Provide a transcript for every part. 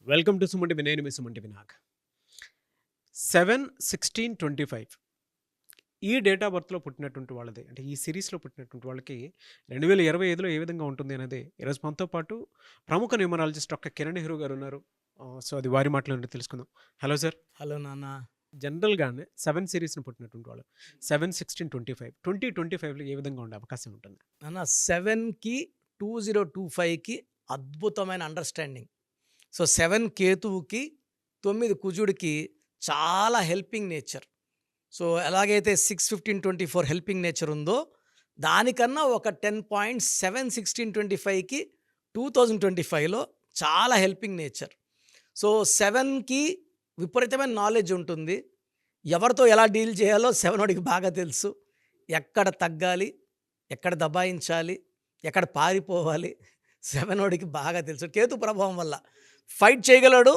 Welcome to సుమంటి నేను మీ సుమంటి వినాయక్. 7/16/25 ఈ date of బర్త్లో పుట్టినటువంటి వాళ్ళది, అంటే ఈ సిరీస్లో పుట్టినటువంటి వాళ్ళకి 2025లో ఏ విధంగా ఉంటుంది అనేది ఈరోజు మనతో పాటు ప్రముఖ న్యూమరాలజిస్ట్ డాక్టర్ కిరణ్ నెహ్రూ గారు ఉన్నారు. సో అది వారి మాటలు తెలుసుకుందాం. Hello sir. హలో నాన్న. జనరల్గానే 7 సిరీస్ని పుట్టినటువంటి వాళ్ళు 7/16/25 2025లో ఏ విధంగా ఉండే అవకాశం ఉంటుంది? నాన్న 7కి 2025కి అద్భుతమైన అండర్స్టాండింగ్. సో 7 కేతువుకి 9 కుజుడికి చాలా హెల్పింగ్ నేచర్. సో ఎలాగైతే 6/15/24 హెల్పింగ్ నేచర్ ఉందో దానికన్నా ఒక 10 పాయింట్స్ 7/16/25కి 2025లో చాలా హెల్పింగ్ నేచర్. సో 7కి విపరీతమైన నాలెడ్జ్ ఉంటుంది. ఎవరితో ఎలా డీల్ చేయాలో 7 వాడికి బాగా తెలుసు. ఎక్కడ తగ్గాలి, ఎక్కడ దబాయించాలి, ఎక్కడ పారిపోవాలి 7 వాడికి బాగా తెలుసు. కేతు ప్రభావం వల్ల ఫైట్ చేయగలడు,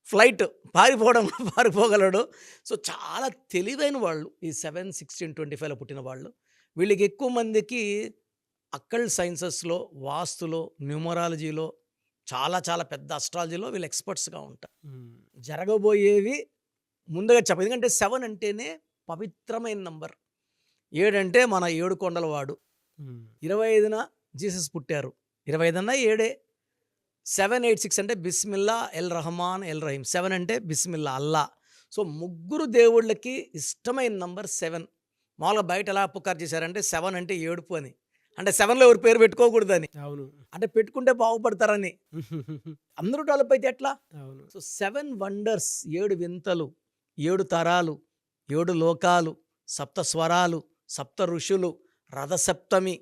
ఫ్లైట్ పారిపోగలడు. సో చాలా తెలివైన వాళ్ళు ఈ 7/16/25లో పుట్టిన వాళ్ళు. వీళ్ళకి ఎక్కువ మందికి అక్కల్ సైన్సెస్లో, వాస్తులో, న్యూమరాలజీలో, చాలా చాలా పెద్ద అస్ట్రాలజీలో వీళ్ళు ఎక్స్పర్ట్స్గా ఉంటారు. జరగబోయేవి ముందుగా చెప్పదు. ఎందుకంటే 7 అంటేనే పవిత్రమైన నంబర్. 7 అంటే మన 7 కొండల వాడు. 25న జీసస్ పుట్టారు. 25 అన్నా 7. 786 అంటే బిస్మిల్లా ఎల్ రహమాన్ ఎల్ రహీం. 7 అంటే బిస్మిల్లా అల్లా. సో ముగ్గురు దేవుళ్ళకి ఇష్టమైన నంబర్ 7. మామూలుగా బయట ఎలా పుకారు చేశారంటే 7 అంటే ఏడుపు అని. అంటే 7లో ఎవరి పేరు పెట్టుకోకూడదని. అవును. అంటే పెట్టుకుంటే బాగుపడతారని. అందరూ డెవలప్ అయితే ఎట్లా? అవును. సో 7 వండర్స్, 7 వింతలు, 7 తరాలు, 7 లోకాలు, సప్త స్వరాలు, సప్త ఋషులు, రథసప్తమి.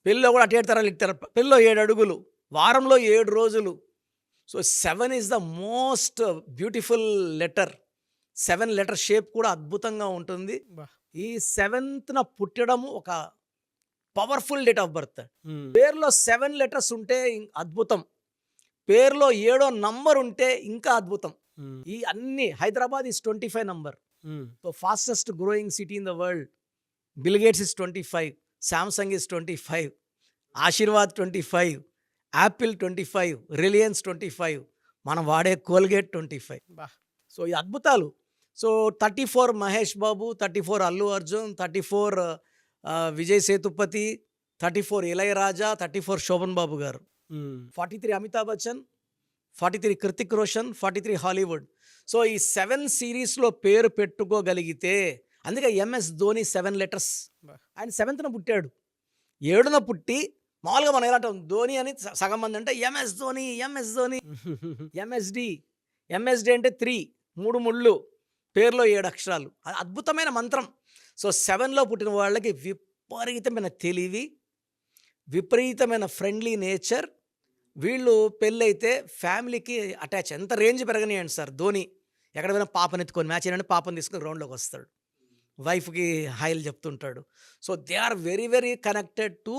పెళ్ళిలో కూడా అటు 7 తరాలు ఇస్తారు. పెళ్ళిలో 7 అడుగులు, వారంలో 7 రోజులు. So 7 is the most beautiful letter. 7 letter shape కూడా అద్భుతంగా ఉంటుంది. ఈ 7న పుట్టడము ఒక పవర్ఫుల్ డేట్ ఆఫ్ బర్త్. పేరులో 7 లెటర్స్ ఉంటే అద్భుతం. పేరులో 7వ నంబర్ ఉంటే ఇంకా అద్భుతం. ఈ అన్ని Hyderabad is 25 number. So fastest growing city in the world. Bill Gates is 25, Samsung is 25, Aashirvaad 25, Apple 25, Reliance 25, మనం వాడే కోల్గేట్ 25. సో ఈ అద్భుతాలు. So 34 Mahesh Babu, 34 Allu Arjun, 34 Vijay Sethupathi, 34 Ilaiyaraaja, 34 Sobhan Babu garu, 43 Amitabh Bachchan, 43 Hrithik Roshan, 43 Hollywood. So ఈ 7 సిరీస్లో పేరు పెట్టుకోగలిగితే, అందుకే ఎంఎస్ ధోని 7 లెటర్స్. ఆయన 7న పుట్టాడు. 7న పుట్టి మామూలుగా మనం ఎలా అంటాం ధోని అని సగం మంది అంటే MS Dhoni, MS Dhoni, MSD. MSD అంటే 3 ముళ్ళు, పేరులో 7 అక్షరాలు. అద్భుతమైన మంత్రం. సో 7లో పుట్టిన వాళ్ళకి విపరీతమైన తెలివి, విపరీతమైన ఫ్రెండ్లీ నేచర్. వీళ్ళు పెళ్ళైతే ఫ్యామిలీకి అటాచ్. ఎంత రేంజ్ పెరగనియండి సార్. ధోని ఎక్కడ పోయినా పాపని ఎత్తుకొని, మ్యాచ్ అయినా పాపని తీసుకొని గ్రౌండ్లోకి వస్తాడు. వైఫ్కి హాయిలు చెప్తుంటాడు. So they are very very connected to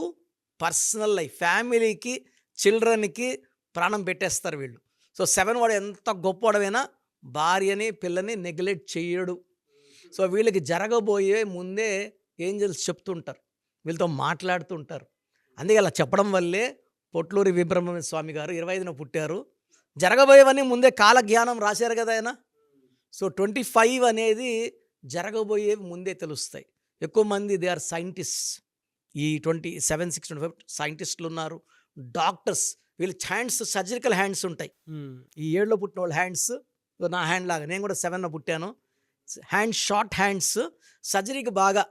personal life. ఫ్యామిలీకి, చిల్డ్రన్కి ప్రాణం పెట్టేస్తారు వీళ్ళు. సో 7 వాడు ఎంత గొప్పవాడైనా భార్యని, పిల్లని నెగ్లెక్ట్ చేయడు. సో వీళ్ళకి జరగబోయే ముందే ఏంజల్స్ చెప్తుంటారు, వీళ్ళతో మాట్లాడుతుంటారు. అందుకే అలా చెప్పడం వల్లే పొట్లూరి వీరబ్రహ్మణ్య స్వామి గారు 25న పుట్టారు. జరగబోయేవన్నీ ముందే కాలజ్ఞానం రాశారు కదా ఆయన. సో 25 అనేది జరగబోయేవి ముందే తెలుస్తాయి. ఎక్కువ మంది దే ఆర్ సైంటిస్ట్. ఈ 27/6/25 సైంటిస్టులు ఉన్నారు, డాక్టర్స్. వీళ్ళ హ్యాండ్స్ సర్జికల్ హ్యాండ్స్ ఉంటాయి. ఈ 7లో పుట్టిన వాళ్ళ హ్యాండ్స్ నా హ్యాండ్ లాగా. నేను కూడా 7న పుట్టాను. హ్యాండ్ షార్ట్ హ్యాండ్స్, సర్జరీకి బాగా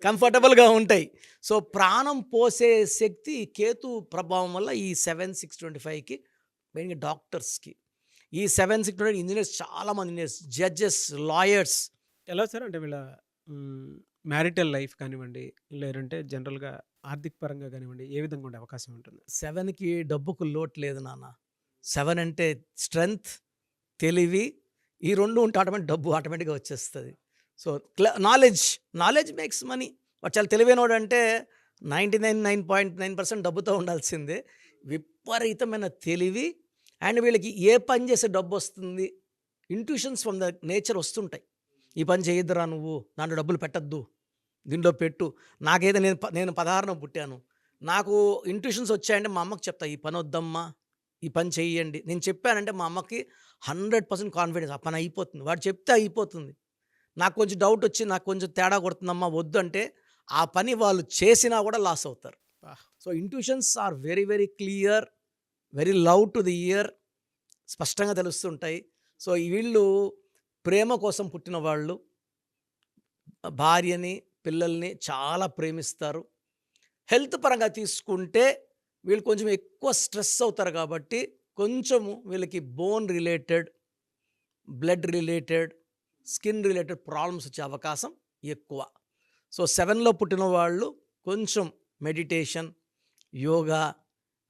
కంఫర్టబుల్గా ఉంటాయి. సో ప్రాణం పోసే శక్తి కేతు ప్రభావం వల్ల ఈ 7/6/25కి మెయిన్గా డాక్టర్స్కి. ఈ 7/6/25 ఇంజనీర్స్, చాలామంది ఇంజనీర్స్, జడ్జెస్, లాయర్స్. ఎలా సార్ అంటే వీళ్ళ మ్యారిటల్ లైఫ్ కానివ్వండి, లేదంటే జనరల్గా ఆర్థిక పరంగా కానివ్వండి, ఏ విధంగా ఉండే అవకాశం ఉంటుంది? 7కి డబ్బుకు లోటు లేదు నాన్న. 7 అంటే స్ట్రెంగ్త్, తెలివి, ఈ 2 ఉంటే డబ్బు ఆటోమేటిక్గా వచ్చేస్తుంది. So knowledge makes money. వాడు చాలా తెలివైనవాడు అంటే 99.9% డబ్బుతో ఉండాల్సిందే. విపరీతమైన తెలివి. అండ్ వీళ్ళకి ఏ పని చేసే డబ్బు వస్తుంది, ఇంట్యూషన్స్ ఫ్రమ్ ద నేచర్ వస్తుంటాయి. ఈ పని చేయొద్దురా నువ్వు, దాంట్లో డబ్బులు పెట్టద్దు, దీంట్లో పెట్టు. నాకైతే నేను 16న పుట్టాను. నాకు ఇంట్యూషన్స్ వచ్చాయంటే మా అమ్మకు చెప్తా, ఈ పని వద్దమ్మా, ఈ పని చెయ్యండి. నేను చెప్పానంటే మా అమ్మకి 100% కాన్ఫిడెన్స్. ఆ పని అయిపోతుంది. వాడు చెప్తే అయిపోతుంది. నాకు కొంచెం డౌట్ వచ్చి నాకు కొంచెం తేడా కొడుతుందమ్మా వద్దు అంటే ఆ పని వాళ్ళు చేసినా కూడా లాస్ అవుతారు. So intuitions are very very clear, very love to the year, స్పష్టంగా తెలుస్తుంటాయి. సో వీళ్ళు ప్రేమ కోసం పుట్టిన వాళ్ళు, భార్యని పిల్లల్ని చాలా ప్రేమిస్తారు. హెల్త్ పరంగా తీసుకుంటే వీళ్ళు కొంచెం ఎక్కువ స్ట్రెస్ అవుతారు కాబట్టి కొంచెము వీళ్ళకి bone related, blood related, skin related problems వచ్చే అవకాశం ఎక్కువ. సో 7లో పుట్టిన వాళ్ళు కొంచెం మెడిటేషన్, యోగా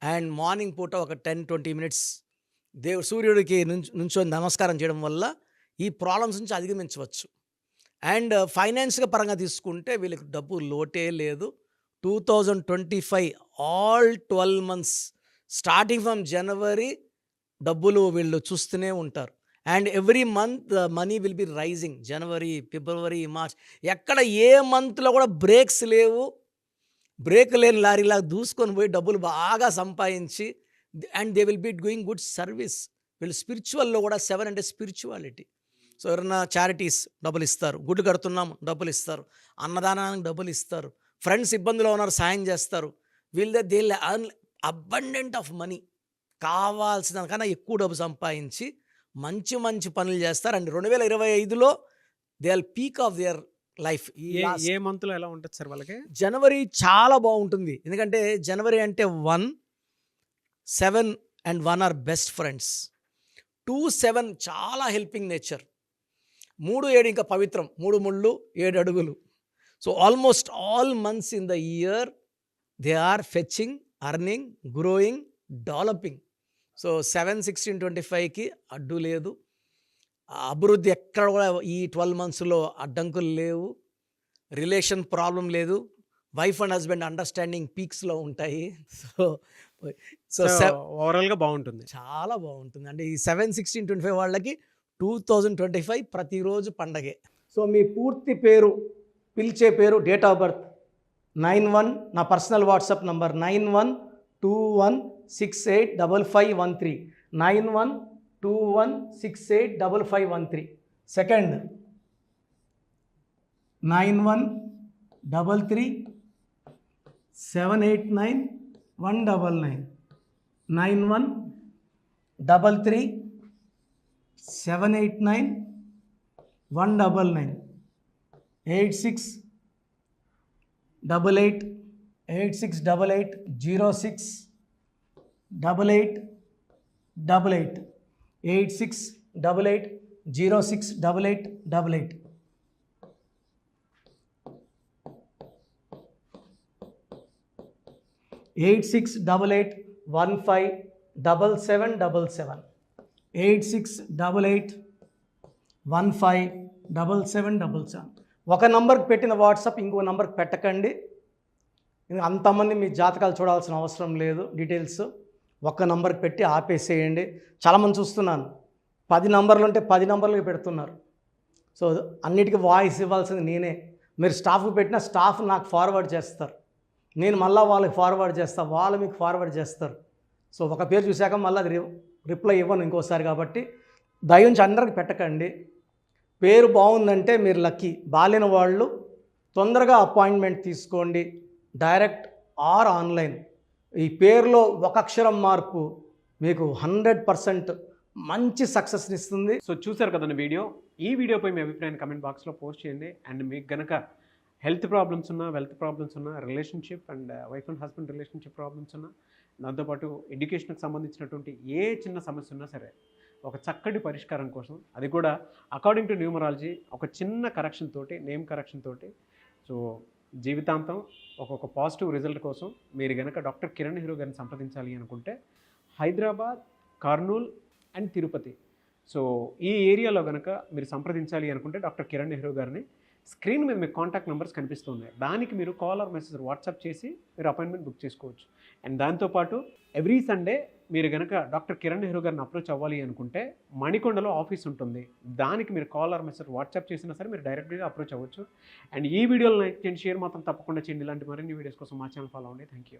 అండ్ మార్నింగ్ పూట ఒక 10-20 మినిట్స్ సూర్యుడికి నుంచొని నమస్కారం చేయడం వల్ల ఈ ప్రాబ్లమ్స్ నుంచి అధిగమించవచ్చు. అండ్ ఫైనాన్స్గా పరంగా తీసుకుంటే వీళ్ళకి డబ్బు లోటే లేదు. 2025 all 12 months starting from January డబ్బులు వీళ్ళు చూస్తూనే ఉంటారు. And every month money will be rising. జనవరి, ఫిబ్రవరి, మార్చ్ ఎక్కడ ఏ మంత్లో కూడా బ్రేక్స్ లేవు. బ్రేక్ లేని లారీలా దూసుకొని పోయి డబ్బులు బాగా సంపాదించి and they will be doing good service. వీళ్ళు స్పిరిచువల్లో కూడా 7 అంటే స్పిరిచువాలిటీ. సో ఎవరైనా చారిటీస్ డబ్బులు ఇస్తారు, గుడ్డు కడుతున్నాము డబ్బులు ఇస్తారు, అన్నదానానికి డబ్బులు ఇస్తారు, ఫ్రెండ్స్ ఇబ్బందులో ఉన్నారు సాయం చేస్తారు. They earn abundant of money. కావాల్సిన కన్నా ఎక్కువ డబ్బు సంపాదించి మంచి మంచి పనులు చేస్తారు. అండ్ 2025లో they are peak of their life. ఏ మంత్లో ఎలా ఉంటుంది సార్ వాళ్ళకి? జనవరి చాలా బాగుంటుంది. ఎందుకంటే జనవరి అంటే 1, 7 అండ్ 1 ఆర్ బెస్ట్ ఫ్రెండ్స్. 2, 7 చాలా హెల్పింగ్ నేచర్. 3, 7 ఇంకా పవిత్రం. 3 ముళ్ళు 7 అడుగులు. So almost all months in the year they are fetching, earning, growing, developing. So 7, 16, 25కి అడ్డు లేదు. అభివృద్ధి ఎక్కడ కూడా ఈ 12 మంత్స్లో అడ్డంకులు లేవు. రిలేషన్ ప్రాబ్లం లేదు. వైఫ్ అండ్ హస్బెండ్ అండర్స్టాండింగ్ పీక్స్లో ఉంటాయి. సో ఓవరాల్గా బాగుంటుంది, చాలా బాగుంటుంది. అంటే ఈ 7, 16, 25 వాళ్ళకి 2025 ప్రతిరోజు పండగే. సో మీ పూర్తి పేరు, పిలిచే పేరు, డేట్ ఆఫ్ బర్త్ 91, నా personal WhatsApp number 9121685513, 9121685513. Second 9133789199, 9133789199, 8688068888, 8688068888. Eight 8688157777, 8688157777. ఒక నంబర్కి పెట్టిన వాట్సాప్ ఇంకో నంబర్కి పెట్టకండి. అంతమంది మీ జాతకాలు చూడాల్సిన అవసరం లేదు. డీటెయిల్స్ ఒక్క నంబర్కి పెట్టి ఆపేసేయండి. చాలామంది చూస్తున్నాను 10 నంబర్లు ఉంటే 10 నంబర్లకి పెడుతున్నారు. సో అన్నిటికీ వాయిస్ ఇవ్వాల్సింది నేనే. మీరు స్టాఫ్కి పెట్టిన స్టాఫ్ నాకు ఫార్వర్డ్ చేస్తారు, నేను మళ్ళీ వాళ్ళకి ఫార్వర్డ్ చేస్తాను, వాళ్ళు మీకు ఫార్వర్డ్ చేస్తారు. సో ఒక పేరు చూశాక మళ్ళీ అది రిప్లై ఇవ్వను ఇంకోసారి. కాబట్టి దయించి అందరికి పెట్టకండి. పేరు బాగుందంటే మీరు లక్కీ. బాలేని వాళ్ళు తొందరగా అపాయింట్మెంట్ తీసుకోండి, డైరెక్ట్ ఆర్ ఆన్లైన్. ఈ పేరులో ఒక అక్షరం మార్పు మీకు 100% మంచి సక్సెస్ని ఇస్తుంది. సో చూసారు కదండి వీడియో. ఈ వీడియోపై మీ అభిప్రాయాన్ని కమెంట్ బాక్స్లో పోస్ట్ చేయండి. అండ్ మీకు కనుక హెల్త్ ప్రాబ్లమ్స్ ఉన్నా, వెల్త్ ప్రాబ్లమ్స్ ఉన్నా, relationship and wife and husband relationship problems ఉన్నా, దాంతోపాటు ఎడ్యుకేషన్కి సంబంధించినటువంటి ఏ చిన్న సమస్య ఉన్నా సరే ఒక చక్కటి పరిష్కారం కోసం, అది కూడా అకార్డింగ్ టు న్యూమరాలజీ ఒక చిన్న కరెక్షన్ తోటి, నేమ్ కరెక్షన్ తోటి, సో జీవితాంతం ఒక పాజిటివ్ రిజల్ట్ కోసం మీరు కనుక డాక్టర్ కిరణ్ నెహ్రూ గారిని సంప్రదించాలి అనుకుంటే హైదరాబాద్, కర్నూల్ అండ్ తిరుపతి, సో ఈ ఏరియాలో కనుక మీరు సంప్రదించాలి అనుకుంటే డాక్టర్ కిరణ్ నెహ్రూ గారిని స్క్రీన్ మీద మీకు కాంటాక్ట్ నెంబర్స్ కనిపిస్తున్నాయి. దానికి మీరు కాల్ ఆర్ మెసేజ్ వాట్సాప్ చేసి మీరు అపాయింట్మెంట్ బుక్ చేసుకోవచ్చు. అండ్ దాంతోపాటు ఎవ్రీ సండే మీరు కనుక డాక్టర్ కిరణ్ నెహ్రూ గారిని అప్రోచ్ అవ్వాలి అనుకుంటే మణికొండలో ఆఫీస్ ఉంటుంది. దానికి మీరు కాల్ ఆర్ మెసేజ్ వాట్సాప్ చేసినా సరే మీరు డైరెక్ట్గా అప్రోచ్ అవ్వచ్చు. అండ్ ఈ వీడియోలో లైక్ చేయండి, షేర్ మాత్రం తప్పకుండా చేయండి. ఇలాంటి మరిన్ని వీడియోస్ కోసం మా ఛానల్ ఫాలో అవ్వండి. Thank you.